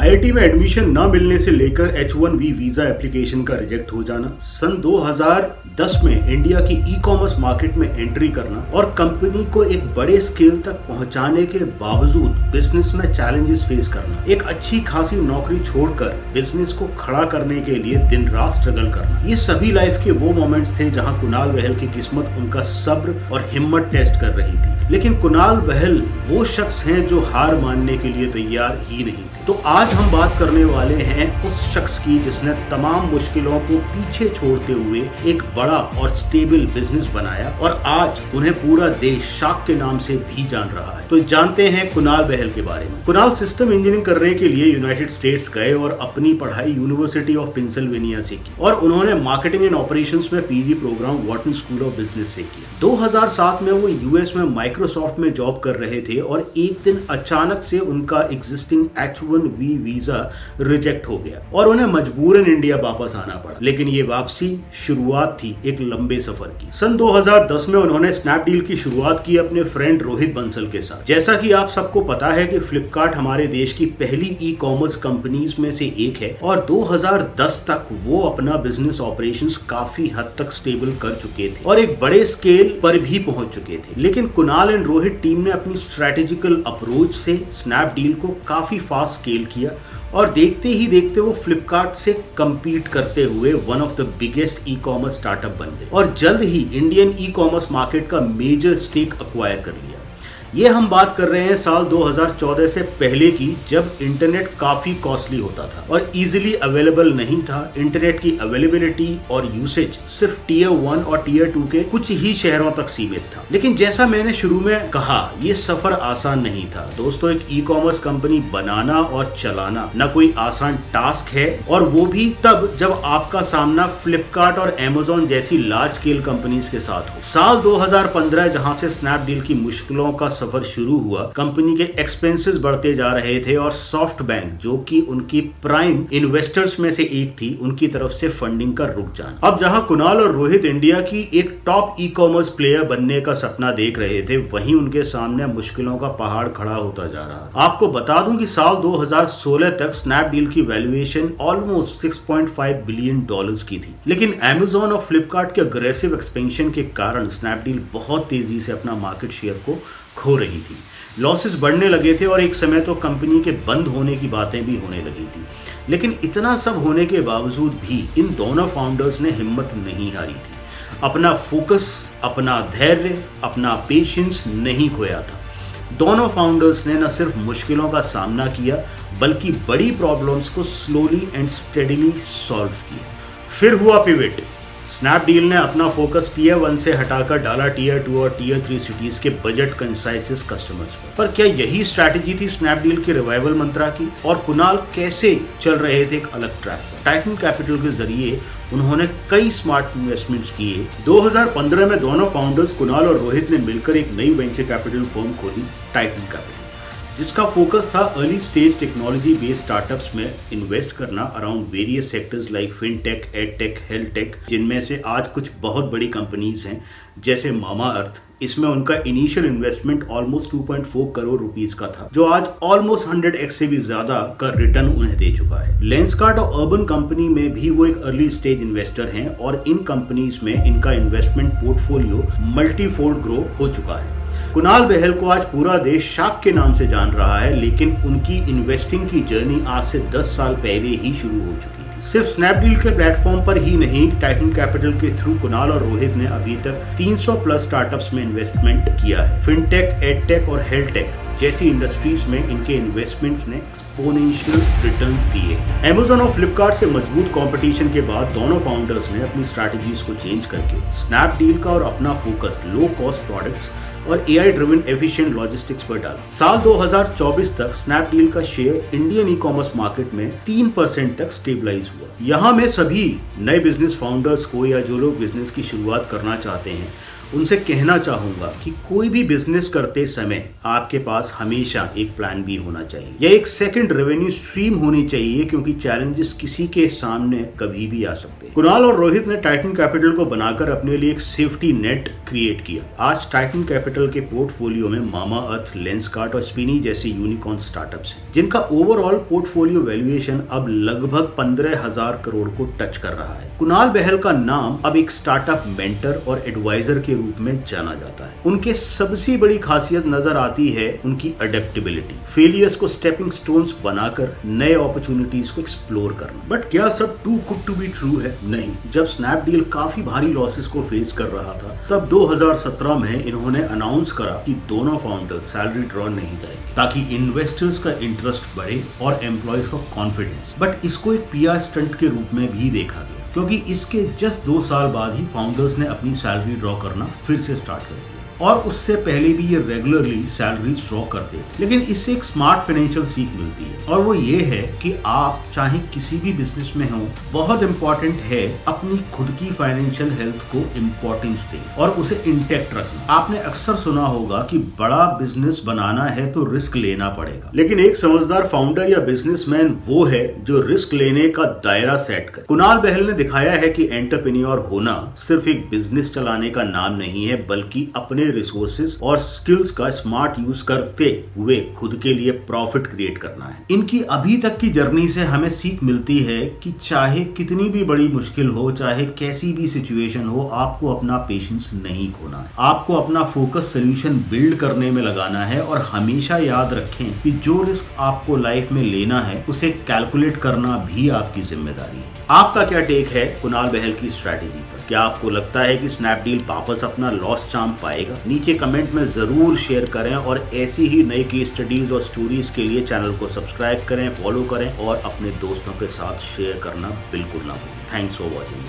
IIT में admission न मिलने से लेकर H1B वीजा एप्लीकेशन का रिजेक्ट हो जाना, सन 2010 में इंडिया की ई कॉमर्स मार्केट में एंट्री करना और कंपनी को एक बड़े स्केल तक पहुंचाने के बावजूद बिजनेस में चैलेंजेस फेस करना, एक अच्छी खासी नौकरी छोड़कर बिजनेस को खड़ा करने के लिए दिन रात स्ट्रगल करना, ये सभी लाइफ के वो मोमेंट्स थे जहां कुणाल बहल की किस्मत उनका सब्र और हिम्मत टेस्ट कर रही थी। लेकिन कुणाल बहल वो शख्स हैं जो हार मानने के लिए तैयार ही नहीं थे। तो आज हम बात करने वाले हैं उस शख्स की जिसने तमाम मुश्किलों को पीछे छोड़ते हुए एक बड़ा और स्टेबल बिजनेस बनाया और आज उन्हें पूरा देश शाक के नाम से भी जान रहा है। तो जानते हैं कुणाल बहल के बारे में। कुणाल सिस्टम इंजीनियरिंग करने के लिए यूनाइटेड स्टेट्स गए और अपनी पढ़ाई यूनिवर्सिटी ऑफ पेंसिल्वेनिया से की और उन्होंने मार्केटिंग एंड ऑपरेशंस में PG programme Wharton School of Business से किया। 2007 में वो यूएस में माइक्रोसॉफ्ट में जॉब कर रहे थे और एक दिन अचानक से उनका एग्जिस्टिंग H1B वीजा रिजेक्ट हो गया और उन्हें मजबूरन इंडिया वापस आना पड़ा। लेकिन ये वापसी शुरुआत थी एक लंबे सफर की। सन 2010 में उन्होंने स्नैपडील की शुरुआत की अपने फ्रेंड रोहित बंसल के साथ। जैसा कि आप सबको पता है कि फ्लिपकार्ट हमारे देश की पहली ई कॉमर्स कंपनीज में से एक है और 2010 तक वो अपना बिजनेस ऑपरेशंस काफी हद तक स्टेबल कर चुके थे और एक बड़े स्केल पर भी पहुंच चुके थे। लेकिन कुणाल एंड रोहित टीम ने अपनी स्ट्रेटेजिकल अप्रोच से स्नैपडील को काफी फास्ट स्केल किया और देखते ही देखते वो फ्लिपकार्ट से compete करते हुए one of the biggest e commerce startup बन गए और जल्द ही इंडियन ई कॉमर्स मार्केट का मेजर स्टेक अक्वायर कर लिया। ये हम बात कर रहे हैं साल 2014 से पहले की, जब इंटरनेट काफी कॉस्टली होता था और इजीली अवेलेबल नहीं था। इंटरनेट की अवेलेबिलिटी और यूसेज सिर्फ टियर 1 और टियर 2 के कुछ ही शहरों तक सीमित था। लेकिन जैसा मैंने शुरू में कहा, ये सफर आसान नहीं था दोस्तों। एक ई कॉमर्स कंपनी बनाना और चलाना न कोई आसान टास्क है, और वो भी तब जब आपका सामना फ्लिपकार्ट और अमेज़न जैसी लार्ज स्केल कंपनीज के साथ हो। साल 2015 जहां से स्नैपडील की मुश्किलों का सफर शुरू हुआ, कंपनी के एक्सपेंसेस बढ़ते जा रहे थे और सॉफ्ट बैंक, जो कि उनकी प्राइम इन्वेस्टर्स में से एक थी, उनकी तरफ से फंडिंग का रुक जाना। अब जहां कुणाल और रोहित इंडिया की एक टॉप ई कॉमर्स प्लेयर बनने का सपना देख रहे थे, वहीं उनके सामने मुश्किलों का पहाड़ खड़ा होता जा रहा। आपको बता दूं कि साल 2016 तक स्नैपडील की वैल्यूएशन ऑलमोस्ट $6.5 बिलियन की थी। लेकिन अमेज़न और फ्लिपकार्ट के अग्रेसिव एक्सपेंशन के कारण स्नैपडील बहुत तेजी से अपना मार्केट शेयर को खो रही थी। लॉसेस बढ़ने लगे थे और एक समय तो कंपनी के बंद होने की बातें भी होने लगी थी। लेकिन इतना सब होने के बावजूद भी इन दोनों फाउंडर्स ने हिम्मत नहीं हारी थी। अपना फोकस, अपना धैर्य, अपना पेशेंस नहीं खोया था। दोनों फाउंडर्स ने न सिर्फ मुश्किलों का सामना किया, बल्कि बड़ी प्रॉब्लम्स को स्लोली एंड स्टेडीली सॉल्व किया। फिर हुआ पिवट। स्नैपडील ने अपना फोकस टियर 1 से हटाकर डाला टियर 2 और टियर 3 सिटीज के बजट कंसाइसिस कस्टमर्स पर क्या यही स्ट्रैटेजी थी स्नैपडील की रिवाइवल मंत्रा की? और कुणाल कैसे चल रहे थे एक अलग ट्रैक पर? टाइटन कैपिटल के जरिए उन्होंने कई स्मार्ट इन्वेस्टमेंट्स किए। 2015 में दोनों फाउंडर्स कुणाल और रोहित ने मिलकर एक नई वेंचर कैपिटल फर्म खोली, टाइटन कैपिटल, जिसका फोकस था early stage technology based startups में इन्वेस्ट करना around various sectors like fintech, edtech, healthtech, जिनमें से आज कुछ बहुत बड़ी कंपनीज हैं जैसे मामा अर्थ। इसमें उनका initial investment almost 2.4 crore rupees का था, जो आज ऑलमोस्ट 100x से भी ज्यादा का रिटर्न उन्हें दे चुका है। लेंसकार्ट और अर्बन कंपनी में भी वो एक अर्ली स्टेज इन्वेस्टर हैं और इन कंपनीज में इनका इन्वेस्टमेंट पोर्टफोलियो मल्टीफोल्ड ग्रो हो चुका है। कुणाल बहल को आज पूरा देश शाक के नाम से जान रहा है, लेकिन उनकी इन्वेस्टिंग की जर्नी आज से 10 साल पहले ही शुरू हो चुकी थी। सिर्फ स्नैपडील के प्लेटफॉर्म पर ही नहीं, टाइटन कैपिटल के थ्रू कुणाल और रोहित ने अभी तक 300 प्लस स्टार्टअप्स में इन्वेस्टमेंट किया है। फिनटेक, एडटेक और हेल्थटेक जैसी इंडस्ट्रीज में इनके इन्वेस्टमेंट्स ने एक्सपोनेंशियल रिटर्न्स दिए। अमेज़न और फ्लिपकार्ट से मजबूत कंपटीशन के बाद दोनों फाउंडर्स ने अपनी स्ट्रैटेजीज को चेंज करके स्नैपडील का और अपना फोकस लो कॉस्ट प्रोडक्ट्स और AI ड्रिवन एफिशिएंट लॉजिस्टिक्स पर डाला। साल 2024 तक स्नैपडील का share Indian e commerce market में 3% तक स्टेबलाइज हुआ। यहाँ मैं सभी नए बिजनेस फाउंडर्स को या जो लोग बिजनेस की शुरुआत करना चाहते हैं उनसे कहना चाहूंगा कि कोई भी बिजनेस करते समय आपके पास हमेशा एक प्लान बी होना चाहिए या एक सेकंड रेवेन्यू स्ट्रीम होनी चाहिए, क्योंकि चैलेंजेस किसी के सामने कभी भी आ सकते हैं। कुणाल और रोहित ने टाइटन कैपिटल को बनाकर अपने लिए एक सेफ्टी नेट क्रिएट किया। आज टाइटन कैपिटल के पोर्टफोलियो में मामा अर्थ, लेंसकार्ट और स्पिनी जैसे यूनिकॉर्न स्टार्टअप्स हैं, जिनका ओवरऑल पोर्टफोलियो वैल्यूएशन अब लगभग 15,000 करोड़ को टच कर रहा है। कुणाल बहल का नाम अब एक स्टार्टअप मेंटर और एडवाइजर के रूप में जाना जाता है। उनके सबसे बड़ी खासियत नजर आती है उनकी अडेप्टेबिलिटी, फेलियर्स को स्टेपिंग स्टोन्स बनाकर नए अपॉर्चुनिटीज को एक्सप्लोर करना। बट क्या सब too good to be true है? नहीं। जब स्नैपडील काफी भारी लॉसेस को फेस कर रहा था, तब 2017 में इन्होंने अनाउंस करा कि दोनों फाउंडर्स सैलरी ड्रॉ नहीं करेंगे ताकि इन्वेस्टर्स का इंटरेस्ट बढ़े और एम्प्लॉयज का कॉन्फिडेंस। बट इसको एक पीआर स्टंट के रूप में भी देखा गया, क्योंकि इसके जस्ट 2 साल बाद ही फाउंडर्स ने अपनी सैलरी ड्रॉ करना फिर से स्टार्ट कर दिया, और उससे पहले भी ये रेगुलरली सैलरी ड्रॉ करते। लेकिन इससे एक स्मार्ट फाइनेंशियल सीख मिलती है, और वो ये है कि आप चाहे किसी भी बिजनेस में हो, बहुत इंपॉर्टेंट है अपनी खुद की फाइनेंशियल हेल्थ को इम्पोर्टेंस दें और उसे इंटैक्ट रखना। आपने अक्सर सुना होगा कि बड़ा बिजनेस बनाना है तो रिस्क लेना पड़ेगा, लेकिन एक समझदार फाउंडर या बिजनेसमैन वो है जो रिस्क लेने का दायरा सेट करे। कुणाल बहल ने दिखाया है कि एंटरप्रेन्योर होना सिर्फ एक बिजनेस चलाने का नाम नहीं है, बल्कि अपने रिसोर्सेज और स्किल्स का स्मार्ट यूज करते हुए खुद के लिए प्रॉफिट क्रिएट करना है। इनकी अभी तक की जर्नी से हमें सीख मिलती है कि चाहे कितनी भी बड़ी मुश्किल हो, चाहे कैसी भी सिचुएशन हो, आपको अपना पेशेंस नहीं खोना है। आपको अपना फोकस सोल्यूशन बिल्ड करने में लगाना है, और हमेशा याद रखें कि जो रिस्क आपको लाइफ में लेना है उसे कैलकुलेट करना भी आपकी जिम्मेदारी है। आपका क्या टेक है कुणाल बहल की स्ट्रैटेजी पर? क्या आपको लगता है कि स्नैपडील वापस अपना लॉस चार्म पाएगा? नीचे कमेंट में जरूर शेयर करें, और ऐसी ही नई केस स्टडीज और स्टोरीज के लिए चैनल को सब्सक्राइब करें, फॉलो करें और अपने दोस्तों के साथ शेयर करना बिल्कुल ना भूलें। Thanks for watching.